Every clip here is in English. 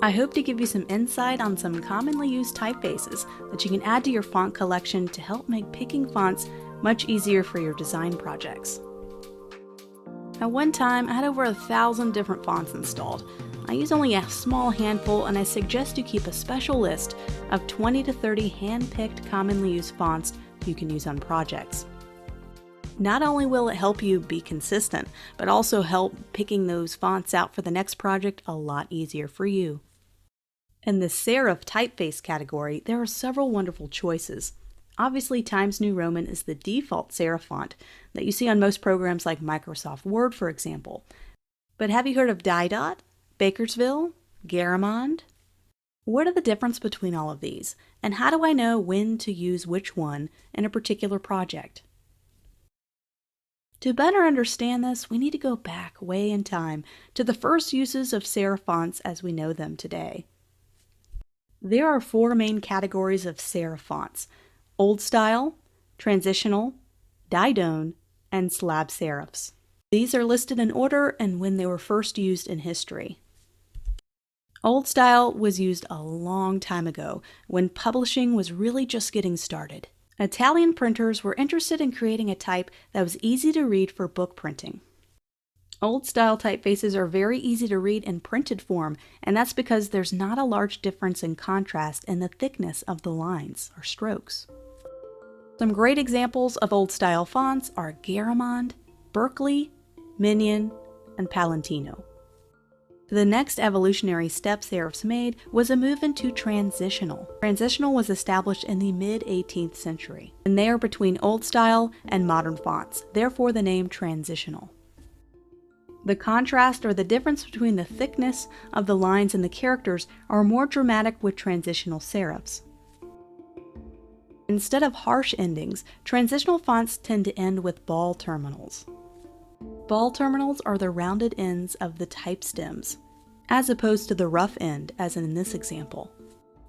I hope to give you some insight on some commonly used typefaces that you can add to your font collection to help make picking fonts much easier for your design projects. At one time, I had over 1,000 different fonts installed. I use only a small handful, and I suggest you keep a special list of 20 to 30 hand-picked commonly used fonts you can use on projects. Not only will it help you be consistent, but also help picking those fonts out for the next project a lot easier for you. In the serif typeface category, there are several wonderful choices. Obviously, Times New Roman is the default serif font that you see on most programs like Microsoft Word, for example. But have you heard of Didot, Bakersville, Garamond? What are the difference between all of these, and how do I know when to use which one in a particular project? To better understand this, we need to go back way in time to the first uses of serif fonts as we know them today. There are four main categories of serif fonts: old style, transitional, Didone, and slab serifs. These are listed in order and when they were first used in history. Old style was used a long time ago when publishing was really just getting started. Italian printers were interested in creating a type that was easy to read for book printing. Old style typefaces are very easy to read in printed form, and that's because there's not a large difference in contrast in the thickness of the lines or strokes. Some great examples of old style fonts are Garamond, Berkeley, Minion, and Palantino. The next evolutionary step serifs made was a move into transitional. Transitional was established in the mid-18th century, and they are between old style and modern fonts, therefore the name transitional. The contrast or the difference between the thickness of the lines and the characters are more dramatic with transitional serifs. Instead of harsh endings, transitional fonts tend to end with ball terminals. Ball terminals are the rounded ends of the type stems, as opposed to the rough end as in this example.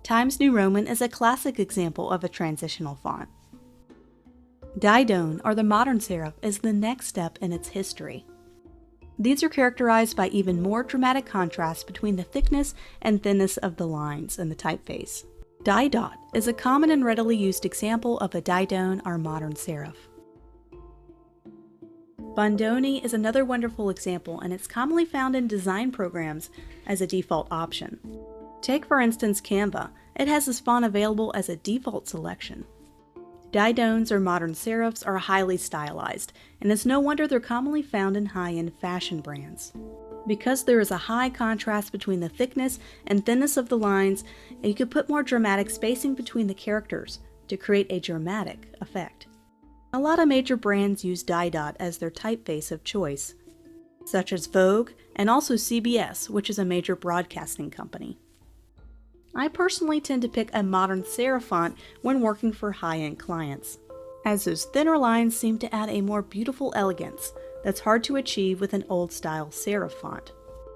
Times New Roman is a classic example of a transitional font. Didone, or the modern serif, is the next step in its history. These are characterized by even more dramatic contrast between the thickness and thinness of the lines in the typeface. Didot is a common and readily used example of a Didone or modern serif. Bondoni is another wonderful example, and it's commonly found in design programs as a default option. Take for instance Canva. It has this font available as a default selection. Didones or modern serifs are highly stylized, and it's no wonder they're commonly found in high-end fashion brands. Because there is a high contrast between the thickness and thinness of the lines, you could put more dramatic spacing between the characters to create a dramatic effect. A lot of major brands use Didot as their typeface of choice, such as Vogue and also CBS, which is a major broadcasting company. I personally tend to pick a modern serif font when working for high-end clients, as those thinner lines seem to add a more beautiful elegance that's hard to achieve with an old-style serif font.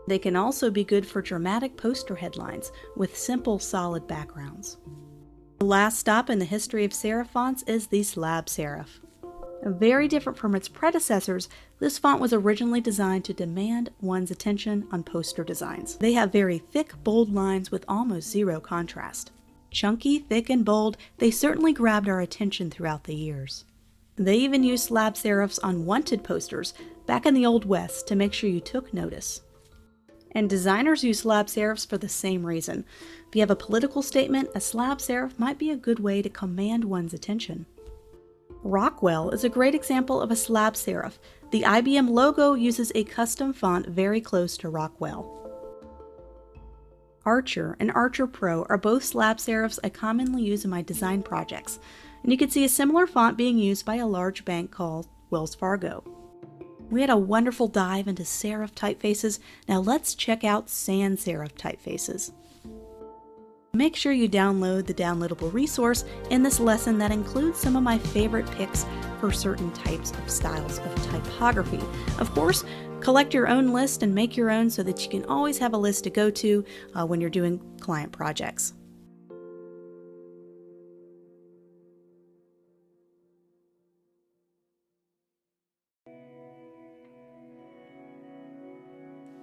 They can also be good for dramatic poster headlines with simple, solid backgrounds. The last stop in the history of serif fonts is the slab serif. Very different from its predecessors, this font was originally designed to demand one's attention on poster designs. They have very thick, bold lines with almost zero contrast. Chunky, thick, and bold, they certainly grabbed our attention throughout the years. They even used slab serifs on wanted posters back in the Old West to make sure you took notice. And designers use slab serifs for the same reason. If you have a political statement, a slab serif might be a good way to command one's attention. Rockwell is a great example of a slab serif. The IBM logo uses a custom font very close to Rockwell. Archer and Archer Pro are both slab serifs I commonly use in my design projects, and you can see a similar font being used by a large bank called Wells Fargo. We had a wonderful dive into serif typefaces. Now let's check out sans serif typefaces. Make sure you download the downloadable resource in this lesson that includes some of my favorite picks for certain types of styles of typography. Of course, collect your own list and make your own so that you can always have a list to go to when you're doing client projects.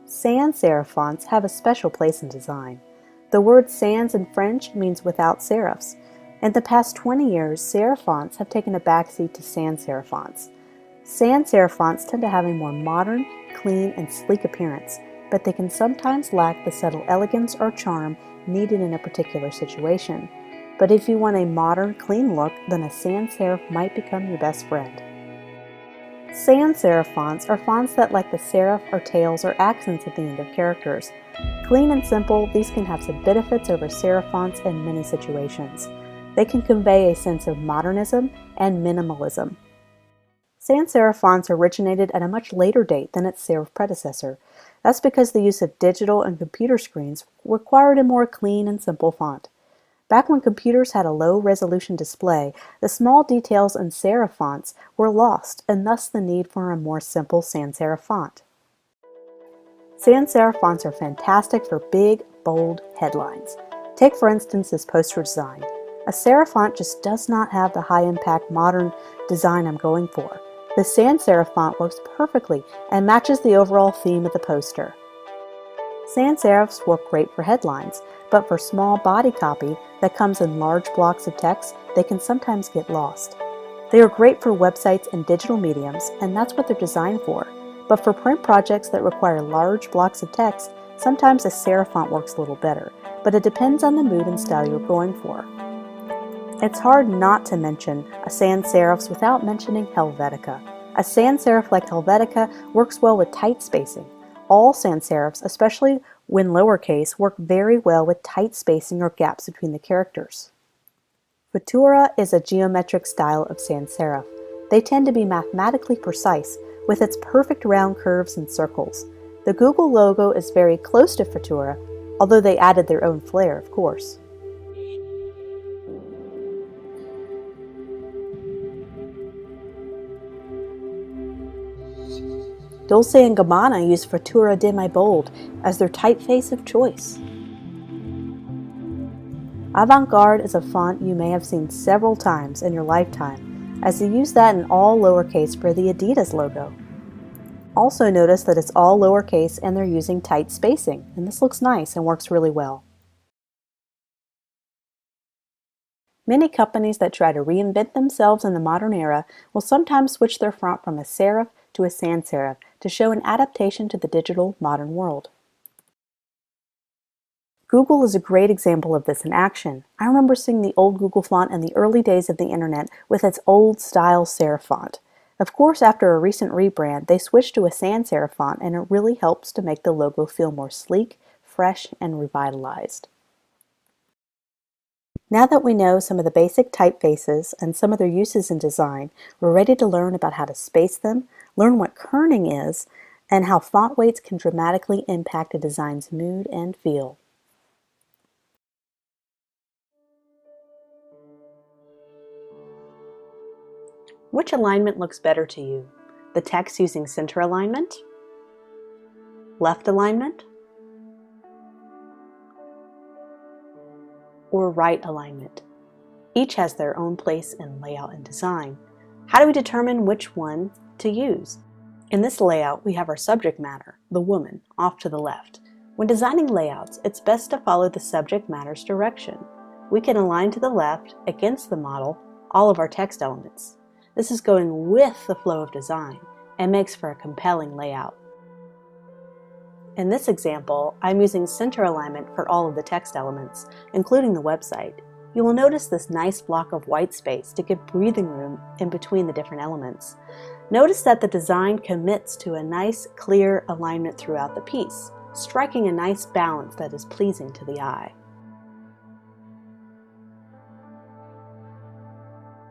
Sans serif fonts have a special place in design. The word sans in French means without serifs. In the past 20 years, serif fonts have taken a backseat to sans serif fonts. Sans serif fonts tend to have a more modern, clean, and sleek appearance, but they can sometimes lack the subtle elegance or charm needed in a particular situation. But if you want a modern, clean look, then a sans serif might become your best friend. Sans serif fonts are fonts that lack the serif or tails or accents at the end of characters. Clean and simple, these can have some benefits over serif fonts in many situations. They can convey a sense of modernism and minimalism. Sans serif fonts originated at a much later date than its serif predecessor. That's because the use of digital and computer screens required a more clean and simple font. Back when computers had a low-resolution display, the small details in serif fonts were lost, and thus the need for a more simple sans serif font. Sans serif fonts are fantastic for big, bold headlines. Take for instance this poster design. A serif font just does not have the high-impact modern design I'm going for. The sans serif font works perfectly and matches the overall theme of the poster. Sans serifs work great for headlines, but for small body copy that comes in large blocks of text, they can sometimes get lost. They are great for websites and digital mediums, and that's what they're designed for. But for print projects that require large blocks of text, sometimes a serif font works a little better, but it depends on the mood and style you're going for. It's hard not to mention a sans serifs without mentioning Helvetica. A sans serif like Helvetica works well with tight spacing. All sans serifs, especially when lowercase, work very well with tight spacing or gaps between the characters. Futura is a geometric style of sans serif. They tend to be mathematically precise, with its perfect round curves and circles. The Google logo is very close to Futura, although they added their own flair, of course. Dolce & Gabbana use Futura de My Bold as their typeface of choice. Avant-Garde is a font you may have seen several times in your lifetime, as they use that in all lowercase for the Adidas logo. Also notice that it's all lowercase and they're using tight spacing, and this looks nice and works really well. Many companies that try to reinvent themselves in the modern era will sometimes switch their font from a serif to a sans serif to show an adaptation to the digital modern world. Google is a great example of this in action. I remember seeing the old Google font in the early days of the internet with its old style serif font. Of course, after a recent rebrand, they switched to a sans serif font, and it really helps to make the logo feel more sleek, fresh, and revitalized. Now that we know some of the basic typefaces and some of their uses in design, we're ready to learn about how to space them, learn what kerning is, and how font weights can dramatically impact a design's mood and feel. Which alignment looks better to you? The text using center alignment? Left alignment? Or right alignment? Each has their own place in layout and design. How do we determine which one to use? In this layout, we have our subject matter, the woman, off to the left. When designing layouts, it's best to follow the subject matter's direction. We can align to the left, against the model, all of our text elements. This is going with the flow of design and makes for a compelling layout. In this example, I'm using center alignment for all of the text elements, including the website. You will notice this nice block of white space to give breathing room in between the different elements. Notice that the design commits to a nice, clear alignment throughout the piece, striking a nice balance that is pleasing to the eye.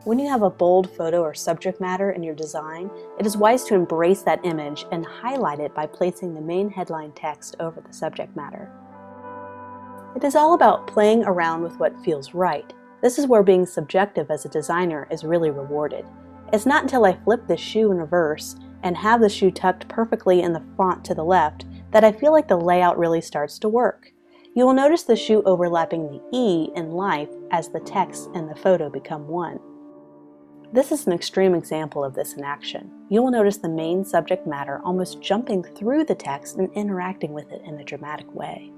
When you have a bold photo or subject matter in your design, it is wise to embrace that image and highlight it by placing the main headline text over the subject matter. It is all about playing around with what feels right. This is where being subjective as a designer is really rewarded. It's not until I flip the shoe in reverse and have the shoe tucked perfectly in the font to the left that I feel like the layout really starts to work. You will notice the shoe overlapping the E in life as the text and the photo become one. This is an extreme example of this in action. You will notice the main subject matter almost jumping through the text and interacting with it in a dramatic way.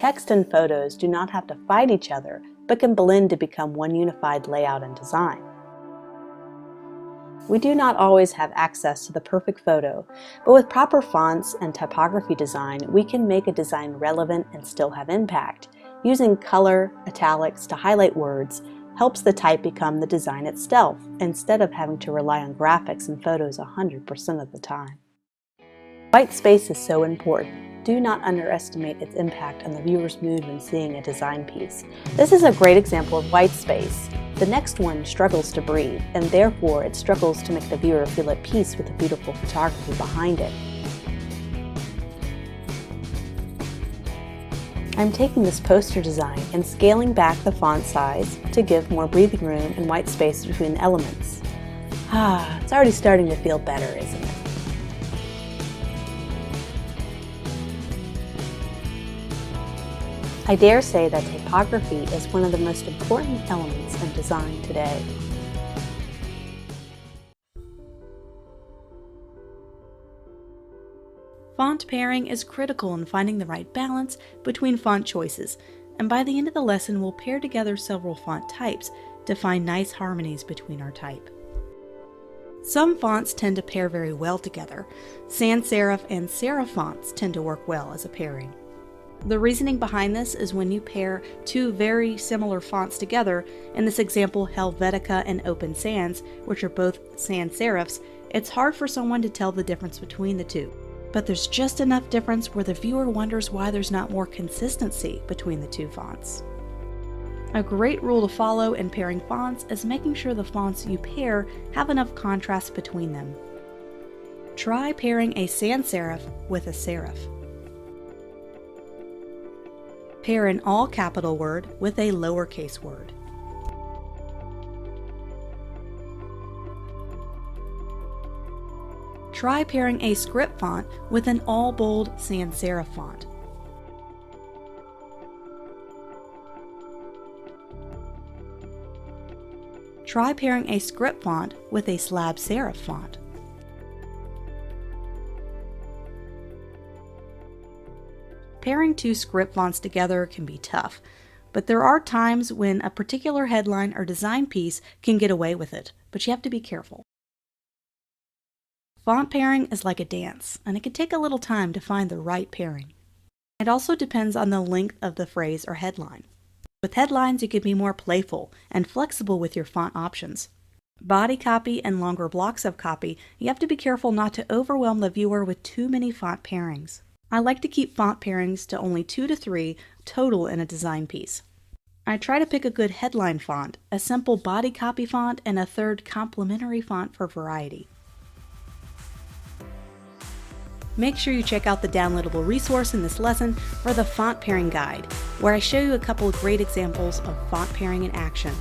Text and photos do not have to fight each other, but can blend to become one unified layout and design. We do not always have access to the perfect photo, but with proper fonts and typography design, we can make a design relevant and still have impact. Using color, italics to highlight words helps the type become the design itself, instead of having to rely on graphics and photos 100% of the time. White space is so important. Do not underestimate its impact on the viewer's mood when seeing a design piece. This is a great example of white space. The next one struggles to breathe, and therefore it struggles to make the viewer feel at peace with the beautiful photography behind it. I'm taking this poster design and scaling back the font size to give more breathing room and white space between elements. It's already starting to feel better, isn't it? I dare say that typography is one of the most important elements in design today. Font pairing is critical in finding the right balance between font choices, and by the end of the lesson we'll pair together several font types to find nice harmonies between our type. Some fonts tend to pair very well together. Sans serif and serif fonts tend to work well as a pairing. The reasoning behind this is when you pair two very similar fonts together, in this example Helvetica and Open Sans, which are both sans serifs, it's hard for someone to tell the difference between the two. But there's just enough difference where the viewer wonders why there's not more consistency between the two fonts. A great rule to follow in pairing fonts is making sure the fonts you pair have enough contrast between them. Try pairing a sans serif with a serif. Pair an all capital word with a lowercase word. Try pairing a script font with an all bold sans serif font. Try pairing a script font with a slab serif font. Pairing two script fonts together can be tough, but there are times when a particular headline or design piece can get away with it, but you have to be careful. Font pairing is like a dance, and it can take a little time to find the right pairing. It also depends on the length of the phrase or headline. With headlines, you can be more playful and flexible with your font options. Body copy and longer blocks of copy, you have to be careful not to overwhelm the viewer with too many font pairings. I like to keep font pairings to only 2 to 3 total in a design piece. I try to pick a good headline font, a simple body copy font, and a third complementary font for variety. Make sure you check out the downloadable resource in this lesson for the font pairing guide, where I show you a couple of great examples of font pairing in action.